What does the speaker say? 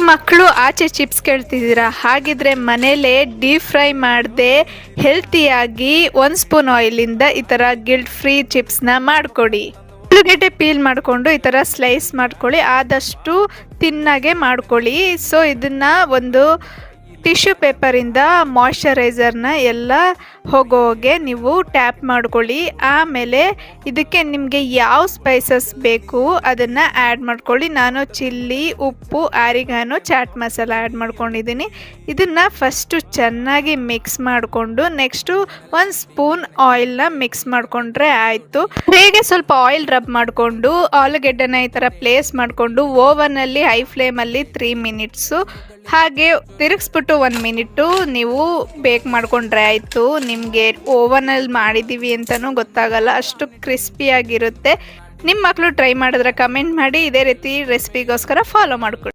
ಮಕ್ಕಳು ಆಚೆ ಚಿಪ್ಸ್ ಕೇಳ್ತಿದ್ದೀರಾ? ಹಾಗಿದ್ರೆ ಮನೇಲೇ ಡೀಪ್ ಫ್ರೈ ಮಾಡದೆ ಹೆಲ್ತಿಯಾಗಿ 1 ಸ್ಪೂನ್ ಆಯಿಲಿಂದ ಈ ಥರ ಗಿಲ್ಟ್ ಫ್ರೀ ಚಿಪ್ಸ್ನ ಮಾಡಿಕೊಡಿ. ಆಲೂಗೆಡ್ಡೆ ಪೀಲ್ ಮಾಡಿಕೊಂಡು ಈ ಥರ ಸ್ಲೈಸ್ ಮಾಡ್ಕೊಳ್ಳಿ, ಆದಷ್ಟು ತಿನ್ನಾಗೆ ಮಾಡ್ಕೊಳ್ಳಿ. ಸೊ ಇದನ್ನು ಒಂದು ಟಿಶ್ಯೂ ಪೇಪರಿಂದ ಮಾಯ್ಶ್ಚರೈಸರ್ನ ಎಲ್ಲ ಹೋಗೋಗೆ ನೀವು ಟ್ಯಾಪ್ ಮಾಡ್ಕೊಳ್ಳಿ. ಆಮೇಲೆ ಇದಕ್ಕೆ ನಿಮಗೆ ಯಾವ ಸ್ಪೈಸಸ್ ಬೇಕು ಅದನ್ನು ಆ್ಯಡ್ ಮಾಡ್ಕೊಳ್ಳಿ. ನಾನು ಚಿಲ್ಲಿ, ಉಪ್ಪು, ಆರಿಗಾನೋ, ಚಾಟ್ ಮಸಾಲ ಆ್ಯಡ್ ಮಾಡ್ಕೊಂಡಿದ್ದೀನಿ. ಇದನ್ನು ಫಸ್ಟು ಚೆನ್ನಾಗಿ ಮಿಕ್ಸ್ ಮಾಡಿಕೊಂಡು ನೆಕ್ಸ್ಟು 1 ಸ್ಪೂನ್ ಆಯಿಲ್ನ ಮಿಕ್ಸ್ ಮಾಡಿಕೊಂಡ್ರೆ ಆಯಿತು. ಹೇಗೆ ಸ್ವಲ್ಪ ಆಯಿಲ್ ರಬ್ ಮಾಡಿಕೊಂಡು ಆಲೂಗೆಡ್ಡೆನ ಈ ಥರ ಪ್ಲೇಸ್ ಮಾಡಿಕೊಂಡು ಓವನಲ್ಲಿ ಹೈ ಫ್ಲೇಮಲ್ಲಿ 3 ಮಿನಿಟ್ಸು ಹಾಗೆ ತಿರುಗಿಸ್ಬಿಟ್ಟು 1 ಮಿನಿಟು ನೀವು ಬೇಕ್ ಮಾಡಿಕೊಂಡ್ರೆ ಆಯಿತು. ನಿಮಗೆ ಓವನಲ್ಲಿ ಮಾಡಿದ್ದೀವಿ ಅಂತಲೂ ಗೊತ್ತಾಗಲ್ಲ, ಅಷ್ಟು ಕ್ರಿಸ್ಪಿಯಾಗಿರುತ್ತೆ. ನಿಮ್ಮ ಮಕ್ಕಳು ಟ್ರೈ ಮಾಡಿದ್ರೆ ಕಮೆಂಟ್ ಮಾಡಿ. ಇದೇ ರೀತಿ ರೆಸಿಪಿಗೋಸ್ಕರ ಫಾಲೋ ಮಾಡ್ಕೊಳ್ಳಿ.